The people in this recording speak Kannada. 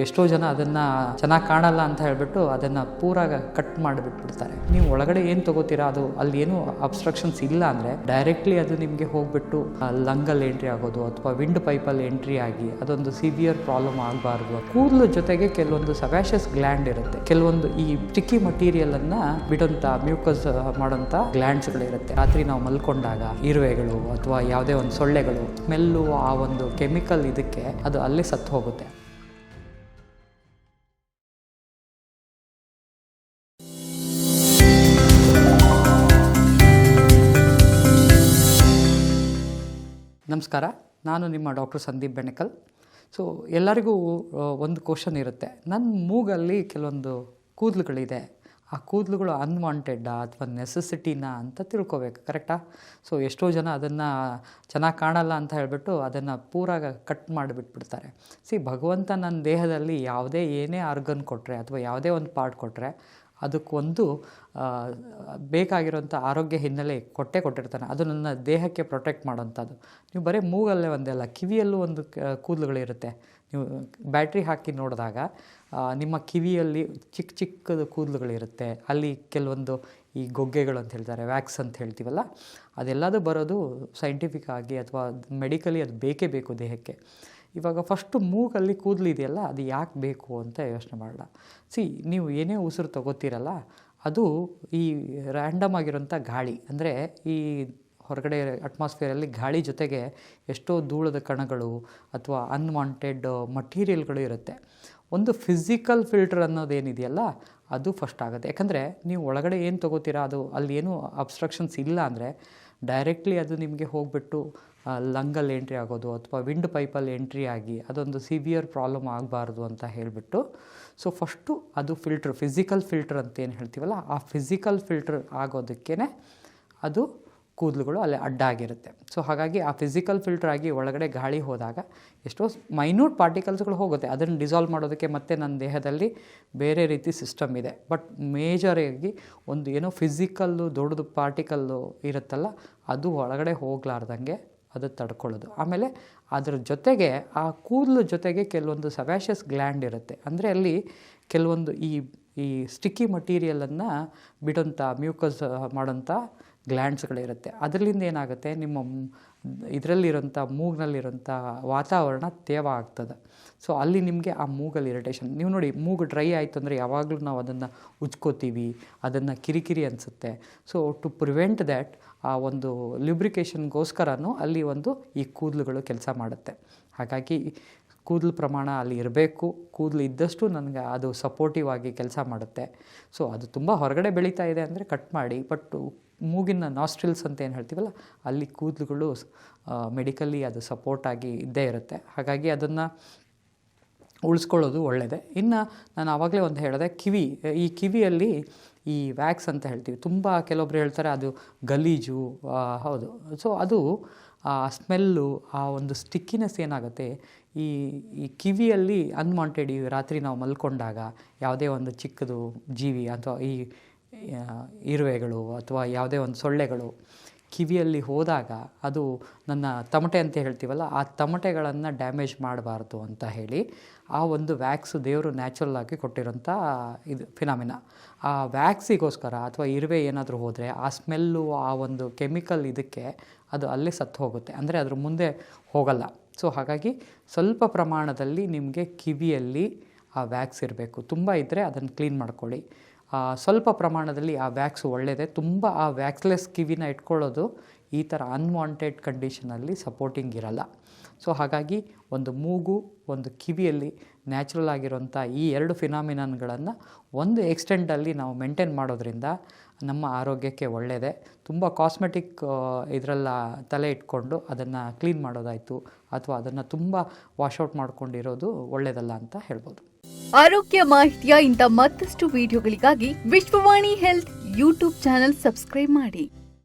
ಎಷ್ಟೋ ಜನ ಅದನ್ನು ಚೆನ್ನಾಗಿ ಕಾಣಲ್ಲ ಅಂತ ಹೇಳ್ಬಿಟ್ಟು ಅದನ್ನು ಪೂರಾಗ ಕಟ್ ಮಾಡಿಬಿಟ್ಬಿಡ್ತಾರೆ. ನೀವು ಒಳಗಡೆ ಏನು ತಗೋತೀರಾ ಅದು ಅಲ್ಲಿ ಏನು ಅಬ್ಸ್ಟ್ರಕ್ಷನ್ಸ್ ಇಲ್ಲ ಅಂದರೆ ಡೈರೆಕ್ಟ್ಲಿ ಅದು ನಿಮಗೆ ಹೋಗ್ಬಿಟ್ಟು ಲಂಗಲ್ಲಿ ಎಂಟ್ರಿ ಆಗೋದು ಅಥವಾ ವಿಂಡ್ ಪೈಪಲ್ಲಿ ಎಂಟ್ರಿ ಆಗಿ ಅದೊಂದು ಸಿವಿಯರ್ ಪ್ರಾಬ್ಲಮ್ ಆಗಬಾರ್ದು. ಕೂದಲು ಜೊತೆಗೆ ಕೆಲವೊಂದು ಸಬ್ಯಾಷಸ್ ಗ್ಲ್ಯಾಂಡ್ ಇರುತ್ತೆ, ಕೆಲವೊಂದು ಈ ಸ್ಟಿಕ್ಕಿ ಮಟೀರಿಯಲನ್ನು ಬಿಡೋಂಥ ಮ್ಯೂಕಸ್ ಮಾಡೋಂಥ ಗ್ಲ್ಯಾಂಡ್ಸ್ಗಳಿರುತ್ತೆ. ರಾತ್ರಿ ನಾವು ಮಲ್ಕೊಂಡಾಗ ಇರುವೆಗಳು ಅಥವಾ ಯಾವುದೇ ಒಂದು ಸೊಳ್ಳೆಗಳು ಸ್ಮೆಲ್ಲು ಆ ಒಂದು ಕೆಮಿಕಲ್ ಇದಕ್ಕೆ ಅದು ಅಲ್ಲೇ ಸತ್ತು ಹೋಗುತ್ತೆ. ನಮಸ್ಕಾರ, ನಾನು ನಿಮ್ಮ ಡಾಕ್ಟರ್ ಸಂದೀಪ್ ಬೆಣಕಲ್. ಸೊ ಎಲ್ಲರಿಗೂ ಒಂದು ಕ್ವಶನ್ ಇರುತ್ತೆ, ನನ್ನ ಮೂಗಲ್ಲಿ ಕೆಲವೊಂದು ಕೂದಲುಗಳಿದೆ, ಆ ಕೂದಲುಗಳು ಅನ್ವಾಂಟೆಡ್ಡಾ ಅಥವಾ ನೆಸೆಸಿಟಿನಾ ಅಂತ ತಿಳ್ಕೊಬೇಕು, ಕರೆಕ್ಟಾ? ಸೊ ಎಷ್ಟೋ ಜನ ಅದನ್ನು ಚೆನ್ನಾಗಿ ಕಾಣಲ್ಲ ಅಂತ ಹೇಳ್ಬಿಟ್ಟು ಅದನ್ನು ಪೂರಾಗ ಕಟ್ ಮಾಡಿಬಿಟ್ಬಿಡ್ತಾರೆ. ಭಗವಂತ ನನ್ನ ದೇಹದಲ್ಲಿ ಯಾವುದೇ ಏನೇ ಆರ್ಗನ್ ಕೊಟ್ಟರೆ ಅಥವಾ ಯಾವುದೇ ಒಂದು ಪಾರ್ಟ್ ಕೊಟ್ಟರೆ ಅದಕ್ಕೊಂದು ಬೇಕಾಗಿರೋಂಥ ಆರೋಗ್ಯ ಹಿನ್ನೆಲೆ ಕೊಟ್ಟಿರ್ತಾನೆ. ಅದು ನನ್ನ ದೇಹಕ್ಕೆ ಪ್ರೊಟೆಕ್ಟ್ ಮಾಡೋಂಥದ್ದು. ನೀವು ಬರೀ ಮೂಗಲ್ಲೇ ಒಂದಲ್ಲ, ಕಿವಿಯಲ್ಲೂ ಒಂದು ಕೂದಲುಗಳಿರುತ್ತೆ. ನೀವು ಬ್ಯಾಟ್ರಿ ಹಾಕಿ ನೋಡಿದಾಗ ನಿಮ್ಮ ಕಿವಿಯಲ್ಲಿ ಚಿಕ್ಕದು ಕೂದಲುಗಳಿರುತ್ತೆ. ಅಲ್ಲಿ ಕೆಲವೊಂದು ಈ ಗೊಗ್ಗೆಗಳು ಅಂತ ಹೇಳ್ತಾರೆ, ವ್ಯಾಕ್ಸ್ ಅಂತ ಹೇಳ್ತೀವಲ್ಲ, ಅದೆಲ್ಲದೂ ಬರೋದು ಸೈಂಟಿಫಿಕ್ ಆಗಿ ಅಥವಾ ಮೆಡಿಕಲಿ ಅದು ಬೇಕೇ ಬೇಕು ದೇಹಕ್ಕೆ. ಇವಾಗ ಫಸ್ಟು ಮೂಗಲ್ಲಿ ಕೂದಲು ಇದೆಯಲ್ಲ, ಅದು ಯಾಕೆ ಬೇಕು ಅಂತ ಯೋಚನೆ ಮಾಡಲ್ಲ. ನೀವು ಏನೇ ಉಸಿರು ತಗೋತೀರಲ್ಲ, ಅದು ಈ ರ್ಯಾಂಡಮ್ ಆಗಿರೋಂಥ ಗಾಳಿ, ಅಂದರೆ ಈ ಹೊರಗಡೆ ಅಟ್ಮಾಸ್ಫಿಯರಲ್ಲಿ ಗಾಳಿ ಜೊತೆಗೆ ಎಷ್ಟೋ ಧೂಳದ ಕಣಗಳು ಅಥವಾ ಅನ್ವಾಂಟೆಡ್ ಮಟೀರಿಯಲ್ಗಳು ಇರುತ್ತೆ. ಒಂದು ಫಿಸಿಕಲ್ ಫಿಲ್ಟರ್ ಅನ್ನೋದೇನಿದೆಯಲ್ಲ ಅದು ಫಸ್ಟ್ ಆಗುತ್ತೆ. ಯಾಕಂದರೆ ನೀವು ಒಳಗಡೆ ಏನು ತೊಗೋತೀರಾ ಅದು ಅಲ್ಲಿ ಏನು ಅಬ್ಸ್ಟ್ರಕ್ಷನ್ಸ್ ಇಲ್ಲ ಅಂದರೆ ಡೈರೆಕ್ಟ್ಲಿ ಅದು ನಿಮಗೆ ಹೋಗ್ಬಿಟ್ಟು ಲಂಗಲ್ಲಿ ಎಂಟ್ರಿ ಆಗೋದು ಅಥವಾ ವಿಂಡ್ ಪೈಪಲ್ಲಿ ಎಂಟ್ರಿ ಆಗಿ ಅದೊಂದು ಸಿವಿಯರ್ ಪ್ರಾಬ್ಲಮ್ ಆಗಬಾರ್ದು ಅಂತ ಹೇಳಿಬಿಟ್ಟು ಸೊ ಫಸ್ಟು ಅದು ಫಿಸಿಕಲ್ ಫಿಲ್ಟರ್ ಅಂತ ಏನು ಹೇಳ್ತೀವಲ್ಲ, ಆ ಫಿಸಿಕಲ್ ಫಿಲ್ಟರ್ ಆಗೋದಕ್ಕೇ ಅದು ಕೂದಲುಗಳು ಅಲ್ಲಿ ಅಡ್ಡ ಆಗಿರುತ್ತೆ. ಸೊ ಹಾಗಾಗಿ ಆ ಫಿಸಿಕಲ್ ಫಿಲ್ಟರ್ ಆಗಿ ಒಳಗಡೆ ಗಾಳಿ ಹೋದಾಗ ಎಷ್ಟೋ ಮೈನ್ಯೂಟ್ ಪಾರ್ಟಿಕಲ್ಸ್ಗಳು ಹೋಗುತ್ತೆ. ಅದನ್ನು ಡಿಸಾಲ್ವ್ ಮಾಡೋದಕ್ಕೆ ಮತ್ತೆ ನನ್ನ ದೇಹದಲ್ಲಿ ಬೇರೆ ರೀತಿ ಸಿಸ್ಟಮ್ ಇದೆ. ಬಟ್ ಮೇಜರಾಗಿ ಒಂದು ಏನೋ ಫಿಸಿಕಲ್ಲು ದೊಡ್ಡದು ಪಾರ್ಟಿಕಲ್ಲು ಇರುತ್ತಲ್ಲ, ಅದು ಒಳಗಡೆ ಹೋಗಲಾರ್ದಂಗೆ ಅದು ತಡ್ಕೊಳ್ಳೋದು. ಆಮೇಲೆ ಅದ್ರ ಜೊತೆಗೆ ಆ ಕೂದಲು ಜೊತೆಗೆ ಕೆಲವೊಂದು ಸಬ್ಯಾಷಸ್ ಗ್ಲ್ಯಾಂಡ್ ಇರುತ್ತೆ. ಅಂದರೆ ಅಲ್ಲಿ ಕೆಲವೊಂದು ಈ ಸ್ಟಿಕ್ಕಿ ಮಟೀರಿಯಲನ್ನು ಬಿಡೋಂಥ ಮ್ಯೂಕಸ್ ಮಾಡೋಂಥ ಗ್ಲ್ಯಾಂಡ್ಸ್ಗಳಿರುತ್ತೆ. ಅದರಿಂದ ಏನಾಗುತ್ತೆ, ನಿಮ್ಮ ಇದರಲ್ಲಿರೋಂಥ ಮೂಗಿನಲ್ಲಿರೋಂಥ ವಾತಾವರಣ ತೇವ ಆಗ್ತದೆ. ಸೊ ಅಲ್ಲಿ ನಿಮಗೆ ಆ ಮೂಗಲ್ಲಿ ಇರಿಟೇಷನ್. ನೀವು ನೋಡಿ, ಮೂಗು ಡ್ರೈ ಆಯಿತು ಅಂದರೆ ಯಾವಾಗಲೂ ನಾವು ಅದನ್ನು ಉಜ್ಕೋತೀವಿ, ಅದನ್ನು ಕಿರಿಕಿರಿ ಅನಿಸುತ್ತೆ. ಸೊ ಟು ಪ್ರಿವೆಂಟ್ ದ್ಯಾಟ್ ಆ ಒಂದು ಲ್ಯೂಬ್ರಿಕೇಷನ್ಗೋಸ್ಕರನೂ ಅಲ್ಲಿ ಒಂದು ಈ ಕೂದಲುಗಳು ಕೆಲಸ ಮಾಡುತ್ತೆ. ಹಾಗಾಗಿ ಕೂದಲು ಪ್ರಮಾಣ ಅಲ್ಲಿ ಇರಬೇಕು. ಕೂದಲು ಇದ್ದಷ್ಟು ನನಗೆ ಅದು ಸಪೋರ್ಟಿವ್ ಆಗಿ ಕೆಲಸ ಮಾಡುತ್ತೆ. ಸೊ ಅದು ತುಂಬ ಹೊರಗಡೆ ಬೆಳೀತಾ ಇದೆ ಅಂದರೆ ಕಟ್ ಮಾಡಿ, ಬಟ್ ಮೂಗಿನ ನಾಸ್ಟ್ರಿಲ್ಸ್ ಅಂತ ಏನು ಹೇಳ್ತೀವಲ್ಲ, ಅಲ್ಲಿ ಕೂದಲುಗಳು ಮೆಡಿಕಲಿ ಅದು ಸಪೋರ್ಟಾಗಿ ಇದ್ದೇ ಇರುತ್ತೆ. ಹಾಗಾಗಿ ಅದನ್ನು ಉಳಿಸ್ಕೊಳ್ಳೋದು ಒಳ್ಳೆಯದೇ. ಇನ್ನು ನಾನು ಆವಾಗಲೇ ಒಂದು ಹೇಳಿದೆ, ಈ ಕಿವಿಯಲ್ಲಿ ಈ ವ್ಯಾಕ್ಸ್ ಅಂತ ಹೇಳ್ತೀವಿ, ತುಂಬ ಕೆಲವೊಬ್ರು ಹೇಳ್ತಾರೆ ಅದು ಗಲೀಜು. ಹೌದು. ಸೊ ಅದು ಆ ಸ್ಮೆಲ್ಲು, ಆ ಒಂದು ಸ್ಟಿಕ್ಕಿನೆಸ್ ಏನಾಗುತ್ತೆ, ಈ ಕಿವಿಯಲ್ಲಿ ಅನ್ವಾಂಟೆಡ್, ಈ ರಾತ್ರಿ ನಾವು ಮಲ್ಕೊಂಡಾಗ ಯಾವುದೇ ಒಂದು ಚಿಕ್ಕದು ಜೀವಿ ಅಥವಾ ಈ ಇರುವೆಗಳು ಅಥವಾ ಯಾವುದೇ ಒಂದು ಸೊಳ್ಳೆಗಳು ಕಿವಿಯಲ್ಲಿ ಹೋದಾಗ ಅದು ನನ್ನ ತಮಟೆ ಅಂತ ಹೇಳ್ತೀವಲ್ಲ, ಆ ತಮಟೆಗಳನ್ನು ಡ್ಯಾಮೇಜ್ ಮಾಡಬಾರ್ದು ಅಂತ ಹೇಳಿ ಆ ಒಂದು ವ್ಯಾಕ್ಸು ದೇವರು ನ್ಯಾಚುರಲ್ ಆಗಿ ಕೊಟ್ಟಿರೋಂಥ ಇದು ಫಿನಾಮಿನಾ. ಆ ವ್ಯಾಕ್ಸಿಗೋಸ್ಕರ ಅಥವಾ ಇರುವೆ ಏನಾದರೂ ಹೋದರೆ ಆ ಸ್ಮೆಲ್ಲು, ಆ ಒಂದು ಕೆಮಿಕಲ್ ಇದಕ್ಕೆ ಅದು ಅಲ್ಲೇ ಸತ್ತು ಹೋಗುತ್ತೆ, ಅಂದರೆ ಅದ್ರ ಮುಂದೆ ಹೋಗಲ್ಲ. ಸೊ ಹಾಗಾಗಿ ಸ್ವಲ್ಪ ಪ್ರಮಾಣದಲ್ಲಿ ನಿಮಗೆ ಕಿವಿಯಲ್ಲಿ ಆ ವ್ಯಾಕ್ಸ್ ಇರಬೇಕು. ತುಂಬ ಇದ್ದರೆ ಅದನ್ನು ಕ್ಲೀನ್ ಮಾಡ್ಕೊಳ್ಳಿ. ಸ್ವಲ್ಪ ಪ್ರಮಾಣದಲ್ಲಿ ಆ ವ್ಯಾಕ್ಸ್ ಒಳ್ಳೆಯದೇ. ತುಂಬ ಆ ವ್ಯಾಕ್ಸ್ಲೆಸ್ ಕಿವಿನ ಇಟ್ಕೊಳ್ಳೋದು ಈ ಥರ ಅನ್ವಾಂಟೆಡ್ ಕಂಡೀಷನಲ್ಲಿ ಸಪೋರ್ಟಿಂಗ್ ಇರಲ್ಲ. ಸೊ ಹಾಗಾಗಿ ಒಂದು ಮೂಗು, ಒಂದು ಕಿವಿಯಲ್ಲಿ ನ್ಯಾಚುರಲ್ ಆಗಿರೋಂಥ ಈ ಎರಡು ಫಿನಾಮಿನನ್ಗಳನ್ನು ಒಂದು ಎಕ್ಸ್ಟೆಂಟಲ್ಲಿ ನಾವು ಮೇಂಟೈನ್ ಮಾಡೋದ್ರಿಂದ ನಮ್ಮ ಆರೋಗ್ಯಕ್ಕೆ ಒಳ್ಳೆಯದೇ. ತುಂಬ ಕಾಸ್ಮೆಟಿಕ್ ಇದರೆಲ್ಲ ತಲೆ ಇಟ್ಕೊಂಡು ಅದನ್ನು ಕ್ಲೀನ್ ಮಾಡೋದಾಯಿತು ಅಥವಾ ಅದನ್ನು ತುಂಬ ವಾಶೌಟ್ ಮಾಡ್ಕೊಂಡಿರೋದು ಒಳ್ಳೆಯದಲ್ಲ ಅಂತ ಹೇಳ್ಬೋದು. ಆರೋಗ್ಯ ಮಾಹಿತಿಯ ಇಂಥ ಮತ್ತಷ್ಟು ವಿಡಿಯೋಗಳಿಗಾಗಿ Vishwavani health YouTube channel subscribe ಮಾಡಿ.